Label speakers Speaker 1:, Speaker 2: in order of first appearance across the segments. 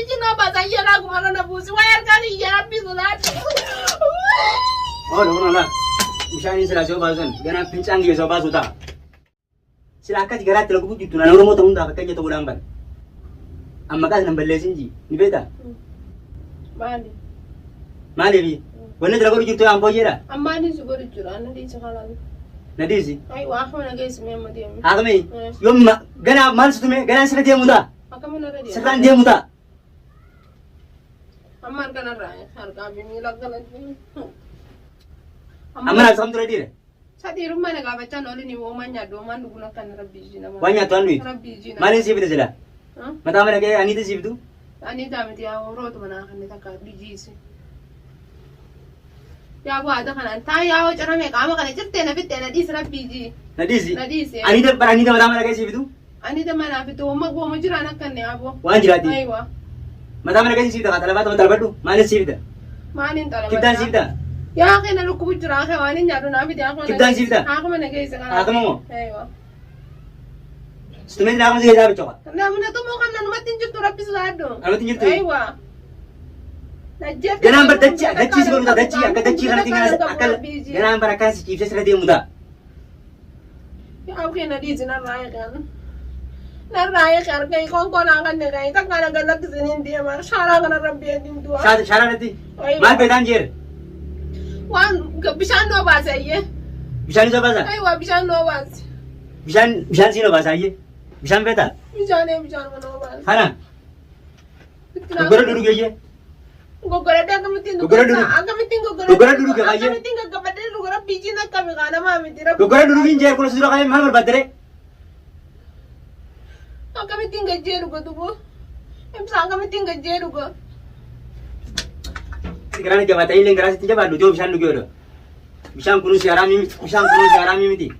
Speaker 1: biji na ba sai yana kuma na busi wayar kali ya bizu na
Speaker 2: Oh, no, no. Bishaan sila so basun. Ganaan pincang gitu so basuta. Sila akka tigarat lagu puji tu. Nana orang tahu tak kerja tu ulang ban. Amma kan nambah lesin ji. Ni beda.
Speaker 1: Mali.
Speaker 2: Mali bi. Wanne lagu puji tu ambo jera.
Speaker 1: Amma ni suburi jura na di sakala.
Speaker 2: Nadi si.
Speaker 1: Ai wa khama na guys me madi.
Speaker 2: Agame. Yom gana mal tu me gana sila dia muda.
Speaker 1: Akame na ready.
Speaker 2: Sekarang dia muda.
Speaker 1: Amma kana rai. Har ka bi ni lagala.
Speaker 2: Amma nak sampai ready le.
Speaker 1: Sati rumah na ga baca noli ni wo manya do man duguna kan rabbi jina.
Speaker 2: Banyak tuan duit.
Speaker 1: Rabbi jina.
Speaker 2: Malin sih betul sila. Mata mana ke ani tu sih betul.
Speaker 1: Ani ta meti ya ro to mana kan ta ka biji si. Ya bu ada kan ta ya wo cara me kama kan jirte na bitte na dis rabbi ji.
Speaker 2: Nadi si.
Speaker 1: Na dis.
Speaker 2: Ani tu mata mana ke sih betul.
Speaker 1: Ani ta mana bitu wo mag wo majira na kan ne abo.
Speaker 2: Wan jirati.
Speaker 1: Aiwa.
Speaker 2: Mata mana ke sih betul. Kata lebat teman terbetu. Malin sih betul.
Speaker 1: Manin ta.
Speaker 2: Kita sih betul.
Speaker 1: Ya kena lu kubujura ke wani nyadu na bi dia ko.
Speaker 2: Kita sih betul.
Speaker 1: Aku mana guys kan.
Speaker 2: Aku mau.
Speaker 1: Aiwa.
Speaker 2: Setelah aku sih jadi coba.
Speaker 1: Na muna to mo kan nan matin jutu rabbi salado.
Speaker 2: Kalau tinggal tu.
Speaker 1: Aiwa. Najjar.
Speaker 2: Jangan berdaci, daci sebelum tak daci, akan daci kan tinggal akal. Jangan berakan si cipsa sudah dia muda.
Speaker 1: Ya aku kena di sini raya kan. Na raya kan kai kon kon akan ne kai tak kana galak sinin dia mar syara kana rabbi din dua.
Speaker 2: Syara nanti. Mal pedan jir.
Speaker 1: Wan bisa no bahasa ye.
Speaker 2: Bisa ni siapa sah?
Speaker 1: Aiwa bisa no bahasa.
Speaker 2: Bisa sih no bahasa ye. Bisa peta.
Speaker 1: Bisa no bahasa.
Speaker 2: Hana. Gogoro duduk aja.
Speaker 1: Gogoro dia kami tinggal.
Speaker 2: Gogoro duduk.
Speaker 1: Kami tinggal gogoro.
Speaker 2: Gogoro duduk ya aja.
Speaker 1: Kami tinggal kepada gogoro biji nak kami kana mami tidak.
Speaker 2: Gogoro dudukin jir kalau sudah kalian mahal berbatere.
Speaker 1: Kami tinggal jeru go tuh. Emsa kami tinggal jeru go.
Speaker 2: Sekarang jawab tadi lengkap sih jawab lu jawab bisa lu gimana? Bisa kuno siaran miti.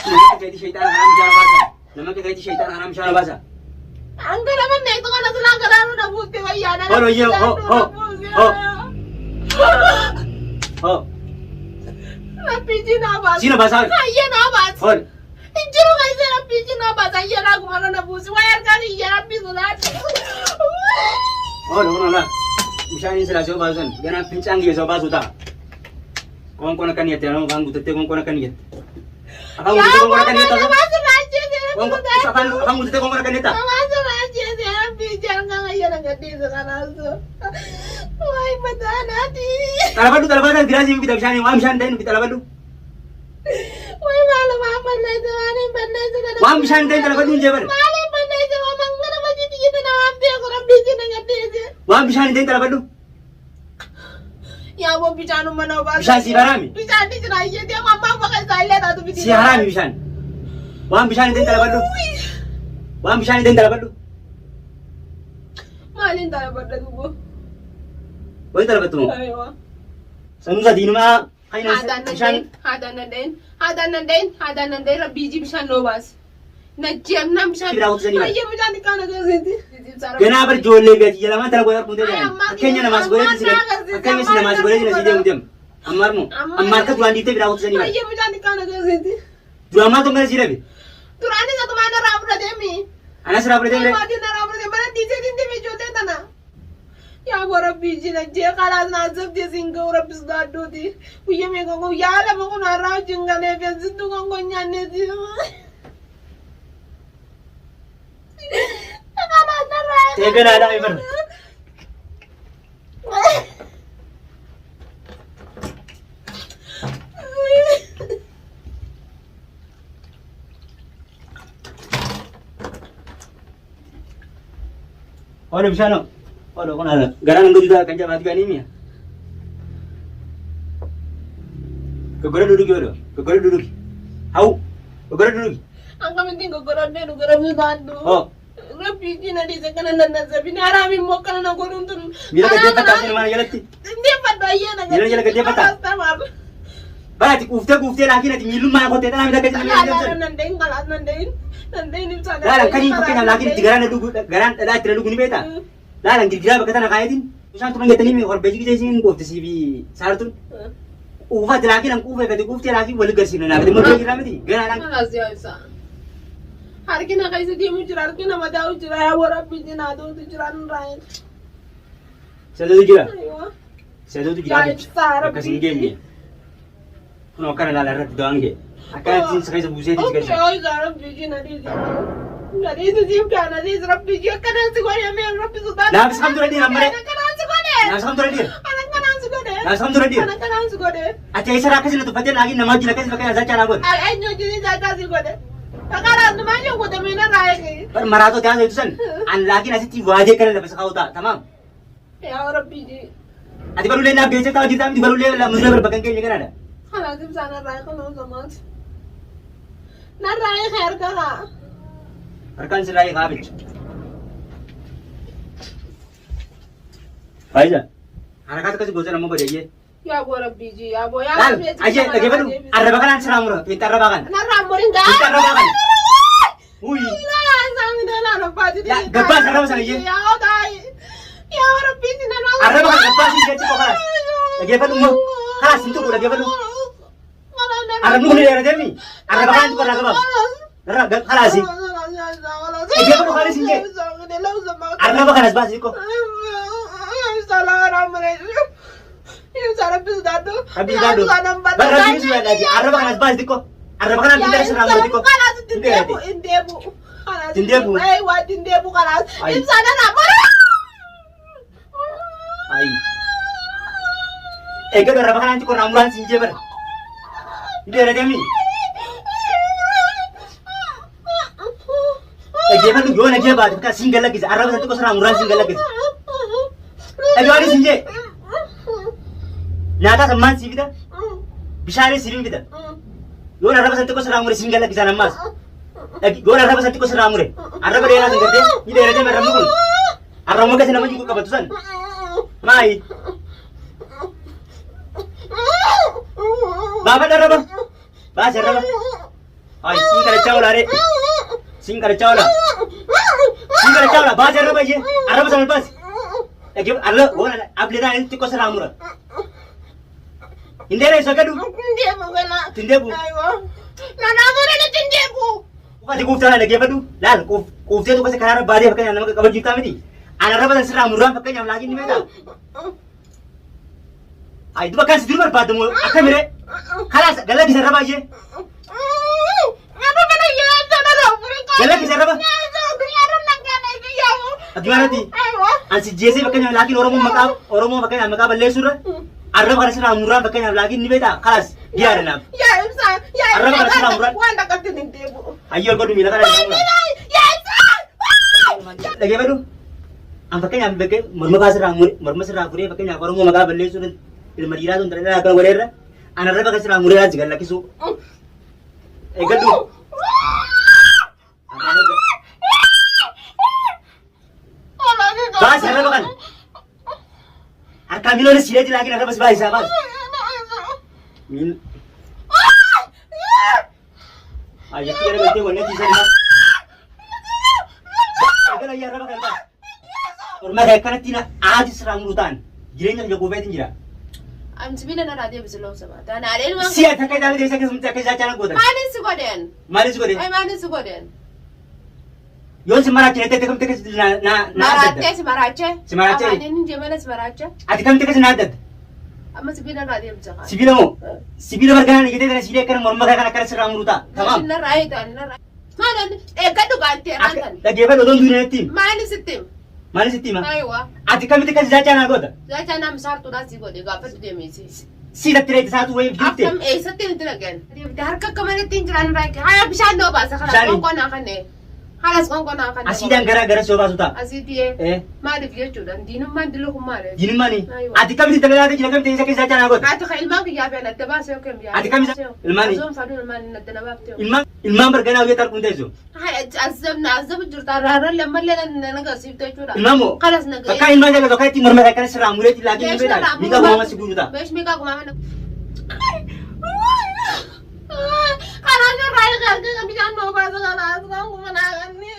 Speaker 2: Nama kita syaitan haram jangan bahasa. Nama kita syaitan haram jangan bahasa.
Speaker 1: Angga naman na ito ka na sila ang kalaro na buti wa yan.
Speaker 2: Oh, iya, oh.
Speaker 1: Napiji na ba?
Speaker 2: Sino bahasa?
Speaker 1: Kaya na ba?
Speaker 2: Oh.
Speaker 1: Injiro kayo sa napiji na ba? Sa iya na kung ano na busi. Wayar ka ni iya napiso natin.
Speaker 2: Oh, no. Bisa ni sila so bahasan. Jangan pincang gitu so bahasa udah. Kau nak niat ya, kau butuh kau nak niat. Akang butuh kau nak niat apa? Akang butuh kau nak niat.
Speaker 1: Masuk aja sih, napiji ang kaya na gati sa kanaso. Why mata nati?
Speaker 2: Talaban gerasi kita bisa ni, wam bisa ni kita talaban tu.
Speaker 1: Why malu mama na ito, ano pandai sa kanaso?
Speaker 2: Wam bisa ni talaban tu jebar.
Speaker 1: Malu pandai sa mamang na naman dito na ambi ako napiji na gati siya.
Speaker 2: Wam bisa ni talaban tu.
Speaker 1: Ya वो बिचारो मना बात
Speaker 2: Bisa si Harami.
Speaker 1: बिचार दी चलाइए dia mama pakai saya dah tu
Speaker 2: Si Harami bisa. Wam bisa ni talaban tu. Wam bisa ni talaban tu.
Speaker 1: malin dah pada tu bu
Speaker 2: Wai talaban tu.
Speaker 1: ayo
Speaker 2: Sanusa di rumah. Kain
Speaker 1: hada nandain rabiji bisa lobas na jam nam bisa
Speaker 2: Kira aku sini, Pak.
Speaker 1: ayo bisa dikana ke sini
Speaker 2: Kenapa berjualan gaji jalan mana boleh pun dia. Akhirnya nama sekolah di sini. Akhirnya si nama sekolah di sini dia. Amarmu. Amar ke tuan itu bila aku sini.
Speaker 1: ayo bisa dikana ke sini
Speaker 2: Dua mah tu mana sih lagi?
Speaker 1: turani satu mana rabra demi
Speaker 2: Anak serap berarti
Speaker 1: Ay, mati na rabra demi mana di sini di mejo tena ya gora biji na je kala na zab je singa ora bisda do di uye me ko ya la mo na ra jinga ne be zitu ko nyane di kala na ra
Speaker 2: Tega na ada ibar. Oh, bisa no. Oh, kau nak. Garang nunggu juga kan jam mati ni ya. Kegora duduk yo. Kegora duduk. Hau. Kegora duduk.
Speaker 1: ang kami tingo gora de no gora bisda do
Speaker 2: Oh.
Speaker 1: Rapiji na di sa kanan na sabi na arami mo kana na gurun tun
Speaker 2: Bila kerja patah ni mana jalan ti.
Speaker 1: hindi pa do yan ang
Speaker 2: Bila jalan kerja patah. Baik, ufte lagi nanti ngilum mana kau teta nak kerja ni.
Speaker 1: Kalat nandain nandain sa
Speaker 2: Dalam kali pakai nama lagi di garan dulu garan ada tidak dulu ni beta. Dalam gira berkata nak kaya tin. Usaha tu orang kita ni orang baju kita sini kau tu sibi sartun. Ufa lagi nang ufa kata ufte lagi boleh kerja ni nak. Tapi mau kerja ni garan.
Speaker 1: Harkina kaisa dimu jira harkina madau jira ya warabbi jina do jira nrai.
Speaker 2: Sedatu jira.
Speaker 1: Aywa.
Speaker 2: Sedatu jira. Kasih game. No kana la rat doange. Akan tin sekali sebuse di sekali.
Speaker 1: Oh, zarabbi jina di. Ngari itu jim kana di zarabbi jina kana sigore me rabbi sudan.
Speaker 2: Nah, sekarang tu ready namanya.
Speaker 1: Kana sigore.
Speaker 2: Nah, sekarang tu ready.
Speaker 1: Kana sigore.
Speaker 2: Nah, sekarang tu ready.
Speaker 1: Kana sigore.
Speaker 2: Acha isara kasih tu paten lagi nama jila kasih pakai azan cana buat.
Speaker 1: Ay nyoji ni jaga sigore. Kakara tu mana ko de mina rai.
Speaker 2: Per marato jangan itu san. An lagi nasi ti wajib kalian dapat sekau tak, tamam?
Speaker 1: Ya rabbi ji.
Speaker 2: Adi baru le na bece tahu kita baru le la muslim berbagai kali kan ada.
Speaker 1: Kana sim sana rai kana zaman. Na rai khair kana.
Speaker 2: Arkan selai kabit. Aja. Anak kata kasih bosan nama berdaya.
Speaker 1: Ya bo rabbi ji ya bo ya.
Speaker 2: Lan, aja lagi baru. Arah bakalan seramur, pintar bakan.
Speaker 1: Na ramurin ga.
Speaker 2: Pintar bakan. Ui.
Speaker 1: La sang de la no pati.
Speaker 2: Ya, gabas arah sana aja.
Speaker 1: Ya dai. Ya rabbi ji na na.
Speaker 2: Arah bakan gabas sih jadi kok. Lagi baru mau. Kalas itu lagi baru. Arah nunggu dia ada ni. Arah bakalan itu arah gabas. Arah kalas sih. Lagi baru kalas sih. Arah bakalan bas itu.
Speaker 1: Salah ramurin. Ini cara bis dadu.
Speaker 2: Habis dadu. Baru lagi sudah lagi. Arah bakalan bas itu. Arah bakalan pintar seramur itu.
Speaker 1: Tindebu, tindebu.
Speaker 2: Tindebu.
Speaker 1: Eh, wa tindebu kalas.
Speaker 2: Ay.
Speaker 1: Insana ramur.
Speaker 2: Ay. Ega arah bakalan itu ramuran sih ber. Ini ada demi. Ega kan gua lagi apa? Kan single lagi. Arah bakalan itu ramuran single lagi. Ega ada sih. Nyata teman sih kita. Bisa ada sih kita. Gua arah bakalan itu ramuran single lagi sana mas. Lagi gua arah bakalan itu ramuran. Arah bakalan itu gede. Ini ada demi ramuran. Arah mau kasih nama juga kebetulan. Mai. Baba darah bang. Bahasa darah bang. Ay, singkar cawla re. Singkar cawla. Singkar cawla. Bahasa darah bang je. Arab sama bas. Lagi Allah, bona abli dah itu kau seramura. Indera sakadu.
Speaker 1: Tindebu kana.
Speaker 2: Tindebu.
Speaker 1: Aywa. Na ramure na tindebu.
Speaker 2: Kau di kufta lagi apa tu? Lal, kufta tu kau sekarang bari pakai nama kabar juta mesti. Anak Arab seramura pakai yang lagi ni mereka. Ay, itu bahkan sedulur berpadu mu. Akan mere. Kalas, galak kisah apa aja?
Speaker 1: Apa mana ya sana ramure kana.
Speaker 2: Galak kisah apa? Gimana ti? Ansi jese pakai yang lagi orang mau pakai yang makam beli surah. Arab kalau seramura pakai yang lagi ni beda. Kalas, dia ada nama.
Speaker 1: Ya imsa, ya.
Speaker 2: Arab kalau seramura.
Speaker 1: Wanda katin tindebu.
Speaker 2: Ayo kau dulu kan ada.
Speaker 1: Ya imsa.
Speaker 2: Lagi apa tu? Am pakai yang pakai murma seramura pakai yang orang mau makam beli surah. Ilmu dia tu antara akan berera. Anak Arab kalau seramura aja galak kisu. Gadu. Bahas Arab kan? Arka milo ni sila lagi nak bahas bahasa bahas. Mil. Ayat kita berarti warna kisah ni. Agar ayat Arab kan? Orang mereka nak tina aja seramrutan. Jirenya jago betin jira.
Speaker 1: Am sibina na radio biselo sama. Ta na alel ma.
Speaker 2: Siya takai dalam desa kita takai jalan kuda.
Speaker 1: Mani sugoden.
Speaker 2: Malis kuda.
Speaker 1: Ay mani sugoden.
Speaker 2: Yon semara cerita tekam tekas na.
Speaker 1: Marache si Marache.
Speaker 2: Si Marache.
Speaker 1: Apa ni jemana si Marache?
Speaker 2: Ati kam tekas na adat.
Speaker 1: Amma sibina na radio bisaka.
Speaker 2: Sibila mo. Sibila berkana ni kita dengan sila kan morma kan akan seramruta. Tamam.
Speaker 1: Na rai ta na rai. Mana gadu ganti rantan.
Speaker 2: Lagi apa dodon dunia tim.
Speaker 1: Mani sitim.
Speaker 2: Malis tim.
Speaker 1: Aywa.
Speaker 2: Ati kam tekas jalan kuda.
Speaker 1: Zacha nam sartu na sigode ga pat de misi.
Speaker 2: Sila tere satu way gifte.
Speaker 1: Afam satin tilagan. Har ka kamane tinjran rai. Haya bisano ba sa kala ko na kane. Halas ko na kane.
Speaker 2: Asidan gara-gara soba suta.
Speaker 1: Asiti ma de fiye chudan dinu man dilu kumare.
Speaker 2: Jinin mani. Ati kam tekas jalan tekas jalan kuda.
Speaker 1: Ati ka ilma ki yabe na taba se ko biya.
Speaker 2: Ati kam ilmani.
Speaker 1: Azum fadu ilmani na tana bakte.
Speaker 2: Ilman berkana uya tar kunteso.
Speaker 1: Hay azab jurta raran lamalle na ga sibte chura.
Speaker 2: Ilmamo.
Speaker 1: Khalas na ga.
Speaker 2: Kakak ilman jaga tokai timur mereka kan seramure ti lagi ni beda. Mika mama si gujuta.
Speaker 1: Besh mika kuma na. Kana rai ga bisa no ba sa kana kuma na ni.